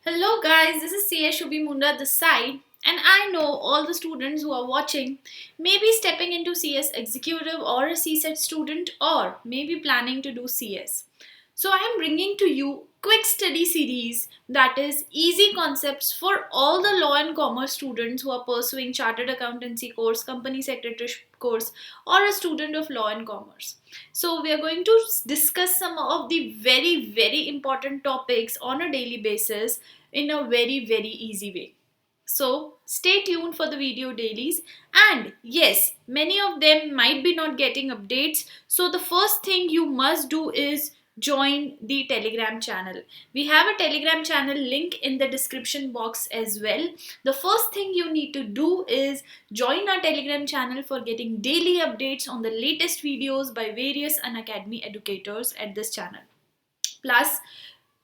Hello guys, this is CS Shubhi Munda this side, and I know all the students who are watching may be stepping into CS executive or a CSET student or maybe planning to do CS. So I am bringing to you quick study series that is easy concepts for all the law and commerce students who are pursuing chartered accountancy course, company secretary course or a student of law and commerce. So we are going to discuss some of the very important topics on a daily basis in a very easy way. So stay tuned for the video dailies, and yes, many of them might be not getting updates. So the first thing you must do is join the Telegram channel. We have a Telegram channel link in the description box as well. The first thing you need to do is join our Telegram channel for getting daily updates on the latest videos by various Unacademy educators at this channel. Plus,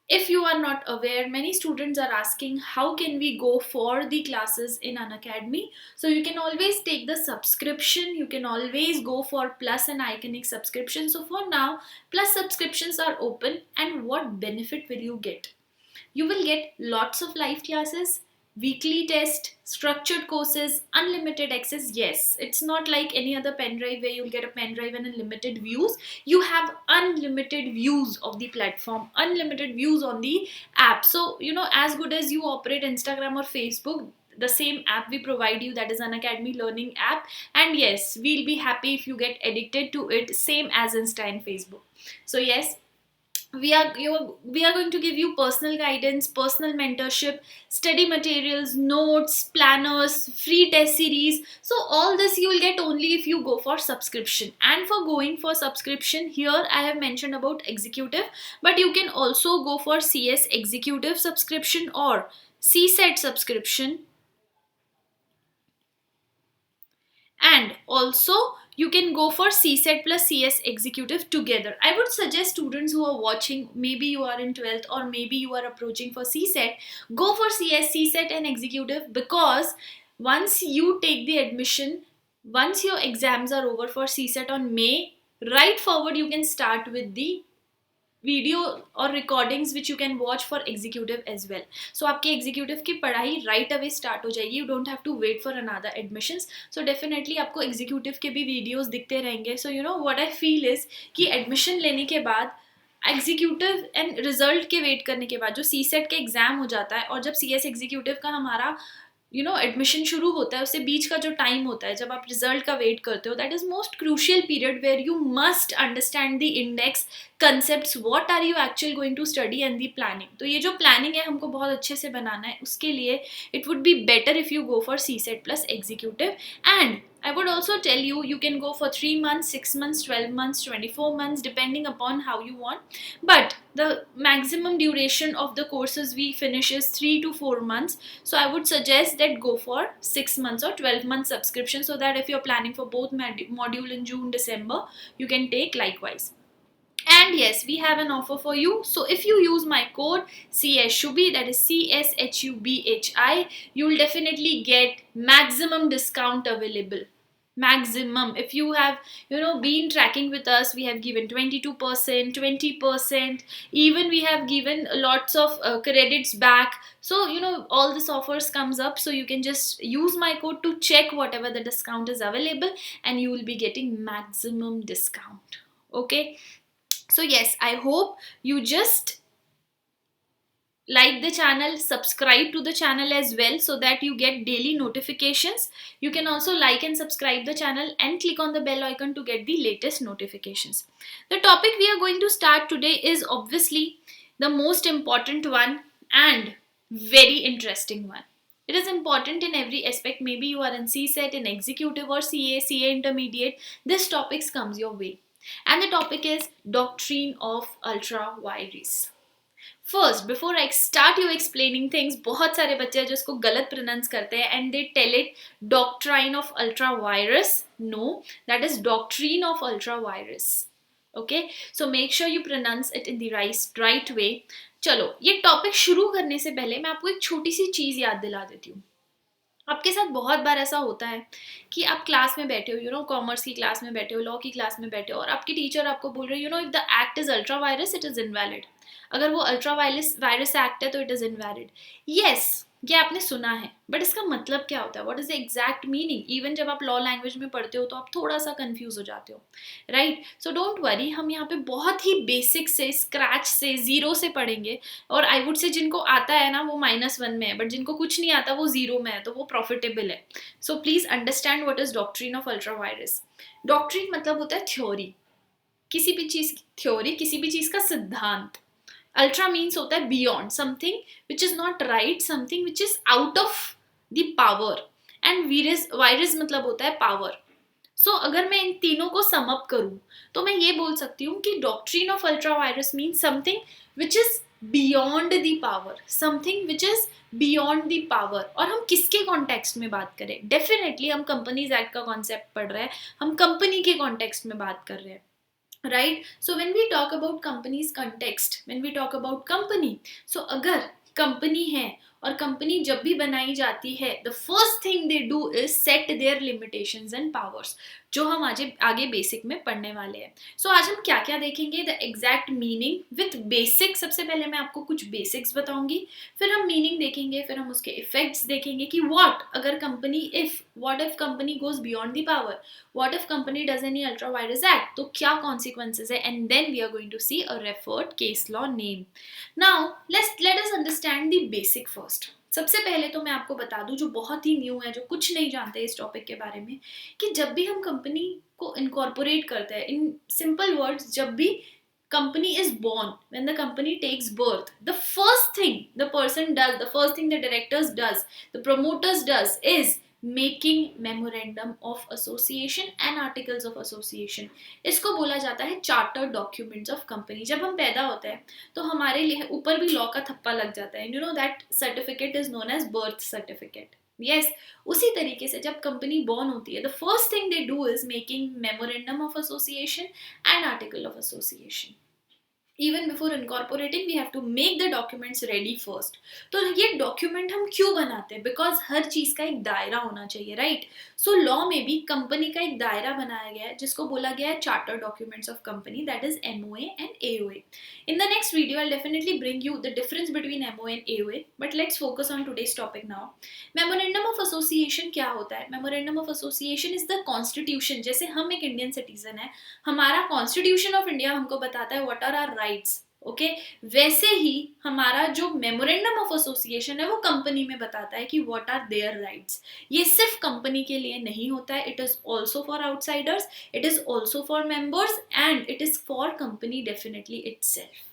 if you are not aware, many students are asking how can we go for the classes in Unacademy. So you can always take the subscription. You can always go for Plus and Iconic subscription. So for now, Plus subscriptions are open, and what benefit will you get? You will get lots of live classes, weekly test, structured courses, unlimited access. Yes, it's not like any other pen drive where you'll get a pen drive and unlimited views. You have unlimited views of the platform, unlimited views on the app. So, as good as you operate Instagram or Facebook, the same app we provide you, that is an Academy learning app. And yes, we'll be happy if you get addicted to it, same as Insta and Facebook. So yes, we are going to give you personal guidance, personal mentorship, study materials, notes, planners, free test series. So all this you will get only if you go for subscription. And for going for subscription, here I have mentioned about executive, but you can also go for CS executive subscription or CSET subscription, and also you can go for CSET plus CS executive together. I would suggest students who are watching, maybe you are in 12th or maybe you are approaching for CSET, go for CS, CSET and executive, because once you take the admission, once your exams are over for CSET on May, right forward you can start with the video और recordings which you can watch for executive as well. So आपके executive की पढ़ाई right away start हो जाएगी. You don't have to wait for another admissions. So definitely आपको executive के भी videos दिखते रहेंगे. So what I feel is कि एडमिशन लेने के बाद एग्जीक्यूटिव एंड रिजल्ट के वेट करने के बाद जो सी सेट का एग्जाम हो जाता है और जब सी एस एग्जीक्यूटिव का हमारा एडमिशन शुरू होता है, उससे बीच का जो टाइम होता है जब आप रिजल्ट का वेट करते हो, that is most crucial period where you must understand the index concepts, what are you actually going to study and the planning. तो ये जो प्लानिंग है हमको बहुत अच्छे से बनाना है. उसके लिए it would be better if you go for C set plus executive. And I would also tell you, you can go for 3 months, 6 months, 12 months, 24 months, depending upon how you want. But the maximum duration of the courses we finish is 3 to 4 months. So I would suggest that go for 6 months or 12 months subscription, so that if you're planning for both module in June, December, you can take likewise. And yes, we have an offer for you. So if you use my code CSHUBHI, that is CSHUBHI, you will definitely get maximum discount available. Maximum. If you have been tracking with us, we have given 22%, 20%, even we have given lots of credits back. So all this offers comes up, so you can just use my code to check whatever the discount is available, and you will be getting maximum discount. Okay, so yes, I hope you just like the channel, subscribe to the channel as well, so that you get daily notifications. You can also like and subscribe the channel and click on the bell icon to get the latest notifications. The topic we are going to start today is obviously the most important one and very interesting one. It is important in every aspect. Maybe you are in CSET, in executive or CA intermediate, this topic comes your way. And the topic is doctrine of ultra vires. First, before I start you explaining things, बहुत सारे बच्चे हैं जो इसको गलत pronounce करते हैं and they tell it doctrine of ultra virus. No, that is doctrine of ultra virus. Okay, so make sure you pronounce it in the right way. चलो, ये टॉपिक शुरू करने से पहले मैं आपको एक छोटी सी चीज़ याद दिला देती हूँ. आपके साथ बहुत बार ऐसा होता है कि आप क्लास में बैठे हो, कॉमर्स की क्लास में बैठे हो, लॉ की क्लास में बैठे हो, और आपकी टीचर आपको बोल रहे हो, if the act is ultra virus it is invalid. अगर वो अल्ट्रा वायरस एक्ट है तो इट इज इनवैलिड. यस, ये आपने सुना है, बट इसका मतलब क्या होता है, what is the exact meaning? Even जब आप लॉ लैंग्वेज में पढ़ते हो तो आप थोड़ा सा कंफ्यूज हो जाते हो, राइट? सो डोंट वरी, हम यहाँ पे बहुत ही बेसिक से, स्क्रैच से, जीरो से पढ़ेंगे. और आई वुड से जिनको आता है ना वो -1 में है, बट जिनको कुछ नहीं आता वो 0 में है, तो वो प्रॉफिटेबल है. So please understand what is doctrine of ultra virus. Doctrine मतलब होता है थ्योरी, किसी भी चीज की थ्योरी, किसी भी चीज का सिद्धांत. अल्ट्रा मीन्स होता है beyond, something which is not right, something which is out of the power. And virus मतलब होता है पावर. सो अगर मैं इन तीनों को सम अप करूं तो मैं ये बोल सकती हूँ कि doctrine of ultra virus means something which इज बियॉन्ड द पावर, समथिंग विच इज बियॉन्ड द पावर. और हम किसके कॉन्टेक्स्ट में बात करें? डेफिनेटली हम कंपनीज एक्ट का कॉन्सेप्ट पढ़ रहे हैं, हम कंपनी के कॉन्टेक्स्ट में बात कर रहे हैं, right? So when we talk about company's context, when we talk about company, so अगर कंपनी है और कंपनी जब भी बनाई जाती है, the first thing they do is set there limitations and powers, जो हम आगे बेसिक में पढ़ने वाले हैं. सो आज हम क्या क्या देखेंगे, the exact meaning with basic. सबसे पहले मैं आपको कुछ बेसिक्स बताऊंगी, फिर हम मीनिंग देखेंगे, फिर हम उसके इफेक्ट्स देखेंगे कि अगर company if company goes beyond the power, what if company does any ultra virus act, तो क्या consequences है, and then we are going to see a referred case law name. Now let us understand the basic first. सबसे पहले तो मैं आपको बता दूं, जो बहुत ही न्यू है, जो कुछ नहीं जानते इस टॉपिक के बारे में, कि जब भी हम कंपनी को इनकॉर्पोरेट करते हैं, इन सिंपल वर्ड्स, जब भी company is born, when the company takes birth, the first thing the person does, the first thing the directors does, the promoters does, is making memorandum of association and articles of association. इसको बोला जाता है chartered documents of company. जब हम पैदा होते हैं तो हमारे लिए ऊपर भी लॉ का थप्पा लग जाता है, you know that certificate is known as birth certificate. Yes, उसी तरीके से जब कंपनी बॉर्न होती है, the first thing they do is making memorandum of association and article of association. Even before incorporating we have to make the documents ready first. तो ये document हम क्यों बनाते हैं? बिकॉज हर चीज का एक दायरा होना चाहिए, राइट? सो लॉ में भी कंपनी का एक दायरा बनाया गया है जिसको बोला गया है charter documents of company, that is MOA and AOA. In the next video I'll definitely bring you the difference between MOA and AOA, but let's focus on today's topic now. Memorandum of Association क्या होता है? Memorandum of Association is the constitution. जैसे हम एक Indian citizen है, हमारा constitution of India हमको बताता है what are our rights, okay? वैसे ही हमारा जो मेमोरेंडम ऑफ एसोसिएशन है वो कंपनी में बताता है कि व्हाट आर देयर राइट्स. ये सिर्फ कंपनी के लिए नहीं होता है, it is also for outsiders, it is also for members, and it is for company definitely itself.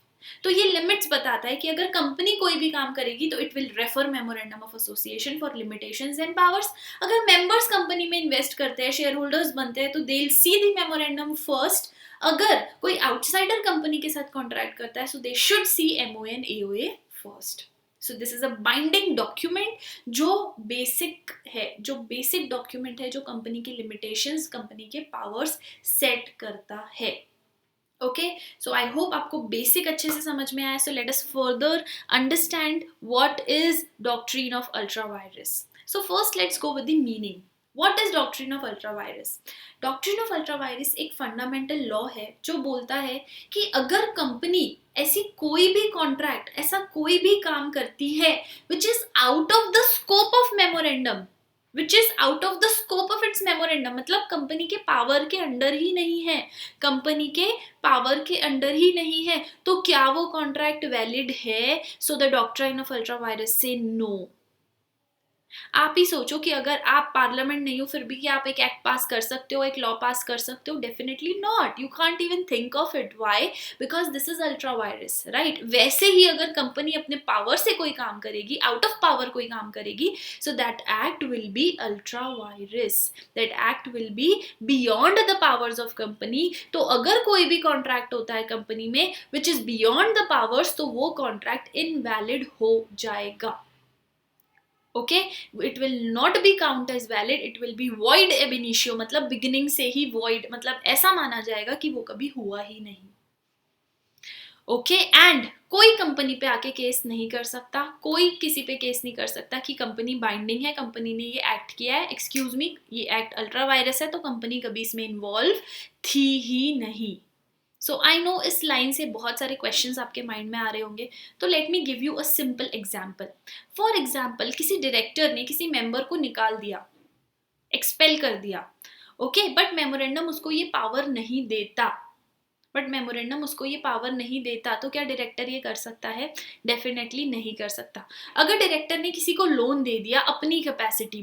तो ये लिमिट्स बताता है कि अगर कंपनी कोई भी काम करेगी तो it will refer memorandum of association for limitations and powers. अगर मेंबर्स कंपनी में इन्वेस्ट करते हैं, शेयर होल्डर्स बनते हैं, तो they will see the memorandum first. अगर कोई आउटसाइडर कंपनी के साथ कॉन्ट्रैक्ट करता है, so they should see MOA and AOA first. So this is a binding document, जो बेसिक है, जो बेसिक डॉक्यूमेंट है, जो कंपनी की लिमिटेशंस, कंपनी के पावर्स सेट करता है. ओके, सो आई होप आपको बेसिक अच्छे से समझ में आया. So let us further understand what is doctrine of ultra virus. So first let's go with the meaning. What is doctrine of ultra virus? Doctrine of ultra virus एक fundamental law है जो बोलता है कि अगर कंपनी ऐसी कोई भी कॉन्ट्रैक्ट, ऐसा कोई भी काम करती है which is out of the scope of memorandum, which is out of the scope of its memorandum, मतलब कंपनी के पावर के अंडर ही नहीं है, कंपनी के पावर के अंडर ही नहीं है, तो क्या वो कॉन्ट्रैक्ट वैलिड है? So the doctrine of ultra virus से नो. आप ही सोचो कि अगर आप पार्लियामेंट नहीं हो फिर भी क्या आप एक एक्ट पास कर सकते हो, एक लॉ पास कर सकते हो? Definitely not. You can't even think of it. Why? Because this is ultra virus, right? वैसे ही अगर कंपनी अपने पावर से कोई काम करेगी, आउट ऑफ पावर कोई काम करेगी, so that act will be ultra vires, that act will be beyond the powers of company. तो अगर कोई भी कॉन्ट्रैक्ट होता है कंपनी में विच इज बियॉन्ड द पावर्स, तो वो कॉन्ट्रैक्ट इनवैलिड हो जाएगा. Okay, it will not be count as valid, it will be void ab initio, मतलब बिगिनिंग से ही वॉइड, मतलब ऐसा माना जाएगा कि वो कभी हुआ ही नहीं. ओके, एंड कोई कंपनी पे आके केस नहीं कर सकता, कोई किसी पे केस नहीं कर सकता कि कंपनी बाइंडिंग है, कंपनी ने ये एक्ट किया है, एक्सक्यूज मी, ये एक्ट अल्ट्रा वायरस है तो कंपनी कभी इसमें इन्वॉल्व थी ही नहीं. सो आई नो इस लाइन से बहुत सारे क्वेश्चंस आपके माइंड में आ रहे होंगे, तो let me give you a simple example. For example, किसी डायरेक्टर ने किसी मेंबर को निकाल दिया, एक्सपेल कर दिया, ओके, बट मेमोरेंडम उसको ये पावर नहीं देता. तो क्या डायरेक्टर ये कर सकता है? डेफिनेटली नहीं कर सकता. अगर डायरेक्टर ने किसी को लोन दे दिया अपनी कैपेसिटी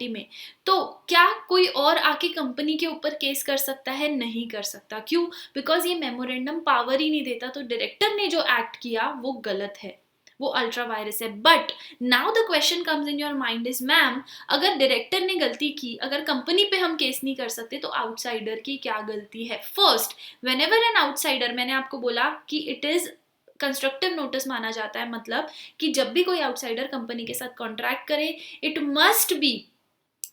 में, तो क्या कोई और आके कंपनी के ऊपर केस कर सकता है? नहीं कर सकता. क्यों? बिकॉज ये मेमोरेंडम पावर ही नहीं देता. तो डायरेक्टर ने जो एक्ट किया वो गलत है, वो अल्ट्रा वायरस है. But now the question comes in your mind is, ma'am अगर डायरेक्टर ने गलती की, अगर कंपनी पे हम केस नहीं कर सकते, तो आउटसाइडर की क्या गलती है? First, when ever an outsider, मैंने आपको बोला कि इट इज कंस्ट्रक्टिव नोटिस माना जाता है. मतलब कि जब भी कोई आउटसाइडर कंपनी के साथ कॉन्ट्रैक्ट करे, इट मस्ट बी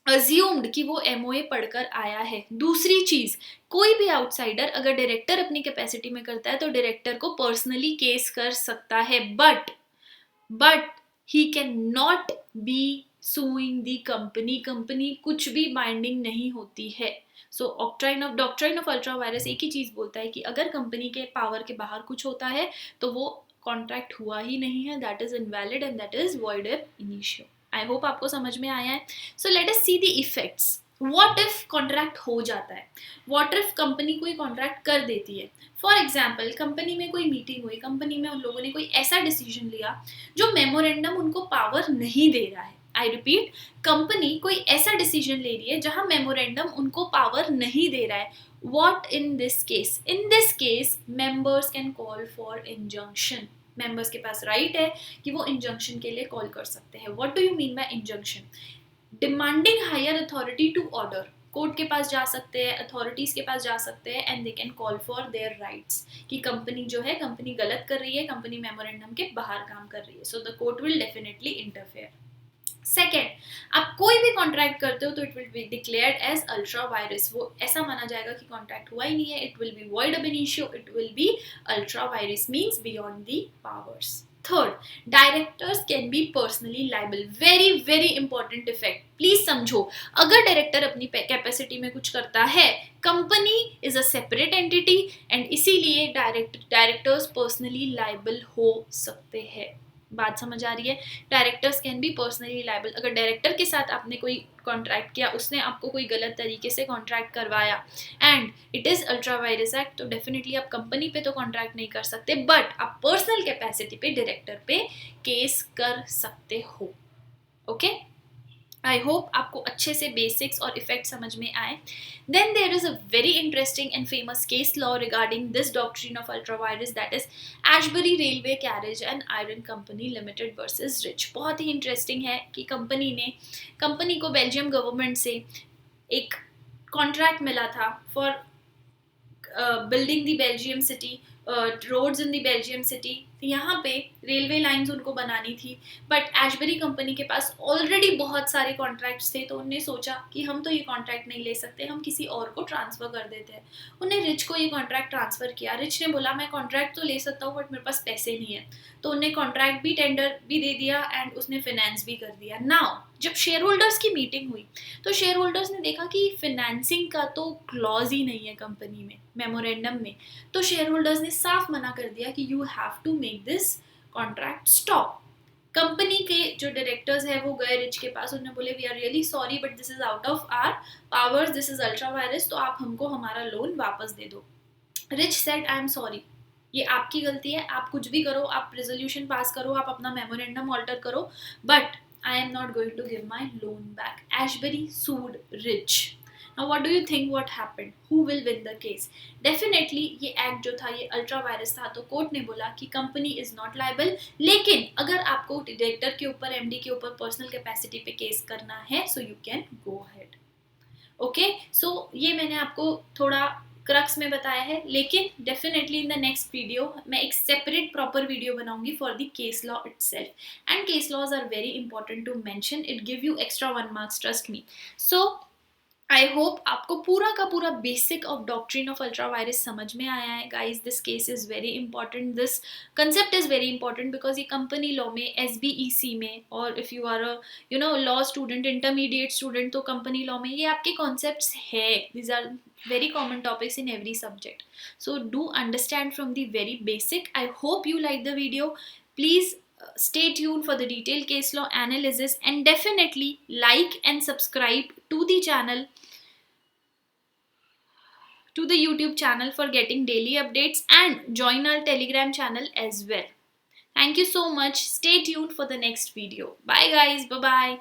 अज्यूम्ड कि वो एमओए पढ़कर आया है. दूसरी चीज, कोई भी आउटसाइडर अगर डायरेक्टर अपनी कैपेसिटी में करता है तो डायरेक्टर को पर्सनली केस कर सकता है, but he can not be sewing the company कुछ भी बाइंडिंग नहीं होती है. सो डॉक्ट्राइन ऑफ अल्ट्रा वायरस एक ही चीज बोलता है कि अगर कंपनी के पावर के बाहर कुछ होता है तो वो कॉन्ट्रैक्ट हुआ ही नहीं है, that is invalid and that is void ab initio. I hope आपको समझ में आया है. So let us see the effects. What if contract हो जाता है? व्हाट इफ कंपनी कोई कॉन्ट्रैक्ट कर देती है? फॉर एग्जाम्पल, कंपनी में कोई मीटिंग हुई, कंपनी में उन लोगों ने कोई ऐसा डिसीजन लिया जो मेमोरेंडम उनको पावर नहीं दे रहा है. आई रिपीट, कंपनी कोई ऐसा डिसीजन ले रही है जहां मेमोरेंडम उनको पावर नहीं दे रहा है. What in this case? In this case, members can call for injunction. Members के पास राइट है कि वो इंजंक्शन के लिए कॉल कर सकते हैं. What do you mean by injunction? Demanding higher authority to order. Court के पास जा सकते हैं, अथॉरिटीज के पास जा सकते हैं, and they can call for their rights कि कंपनी जो है, कंपनी गलत कर रही है, कंपनी मेमोरेंडम के बाहर काम कर रही है. So the court will definitely interfere. Second, आप कोई भी कॉन्ट्रैक्ट करते हो तो it will be declared as ultra vires. वो ऐसा माना जाएगा कि कॉन्ट्रैक्ट हुआ ही नहीं है. इट विल बी वॉइड अब initio, it will be ultra virus, means beyond the powers. Third, directors can be personally liable. Very very important effect, please समझो. अगर डायरेक्टर अपनी कैपेसिटी में कुछ करता है, company is a separate entity and इसीलिए directors personally liable हो सकते हैं. बात समझ आ रही है? Directors can be personally liable. अगर डायरेक्टर के साथ आपने कोई कॉन्ट्रैक्ट किया, उसने आपको कोई गलत तरीके से कॉन्ट्रैक्ट करवाया and it is ultra virus act, तो डेफिनेटली आप कंपनी पे तो कॉन्ट्रैक्ट नहीं कर सकते, बट आप पर्सनल कैपेसिटी पे डायरेक्टर पे केस कर सकते हो. ओके, आई होप आपको अच्छे से बेसिक्स और इफेक्ट समझ में आए. Then there is a very interesting and famous case law regarding this doctrine of ultra vires, that is Ashbury railway carriage and iron company limited versus Riche. बहुत ही interesting है कि कंपनी को Belgium government से एक contract मिला था for building the Belgium city, roads in the Belgium city. यहाँ पे रेलवे लाइंस उनको बनानी थी, बट एशबरी कंपनी के पास ऑलरेडी बहुत सारे कॉन्ट्रैक्ट्स थे, तो उन्होंने सोचा कि हम तो ये कॉन्ट्रैक्ट नहीं ले सकते, हम किसी और को ट्रांसफ़र कर देते हैं. उन्हें रिच को ये कॉन्ट्रैक्ट ट्रांसफ़र किया. रिच ने बोला मैं कॉन्ट्रैक्ट तो ले सकता हूँ बट मेरे पास पैसे नहीं है, तो उन्हें कॉन्ट्रैक्ट भी, टेंडर भी दे दिया एंड उसने फिनेंस भी कर दिया. नाउ जब शेयर होल्डर्स की मीटिंग हुई तो शेयर होल्डर्स ने देखा कि फिनेंसिंग का तो क्लॉज ही नहीं है कंपनी में, मेमोरेंडम में. तो शेयर होल्डर्स ने साफ मना कर दिया कि you have to make this contract stop. Company के जो डायरेक्टर्स है वो गए रिच के पास, उन्होंने बोले we are really sorry but this is out of our powers, this is ultra vires, तो आप हमको हमारा लोन वापस दे दो. Riche said I am sorry, ये आपकी गलती है, आप कुछ भी करो, आप रेजोल्यूशन पास करो, आप अपना मेमोरेंडम ऑल्टर करो, but I am not going to give my loan back. Ashbury sued Rich. Now what do you think what happened? Who will win the case? Definitely ये एक्ट जो था ये ultra vires था, तो court ने बोला कि कंपनी इज नॉट लाइबल. लेकिन अगर आपको डायरेक्टर के ऊपर, एमडी के ऊपर पर्सनल कैपेसिटी पे केस करना है, so you can go ahead. Okay, so ये मैंने आपको थोड़ा क्रक्स में बताया है, लेकिन definitely in the next video मैं एक सेपरेट प्रॉपर वीडियो बनाऊंगी for the case law itself. And case laws are very important to mention, it give you extra 1 marks, trust me. So I hope आपको पूरा का पूरा basic of doctrine of ultra vires समझ में आया है. Guys, this case is very important, this concept is very important because ये company law में, SBEC में, और if you are a law student, intermediate student, तो कंपनी लॉ में ये आपके कॉन्सेप्ट्स है. These are very common topics in every subject. So do understand from the very basic. I hope you like the video. Please stay tuned for the detailed case law analysis, and definitely like and subscribe to the channel, to the YouTube channel, for getting daily updates, and join our Telegram channel as well. Thank you so much. Stay tuned for the next video. Bye guys. Bye bye.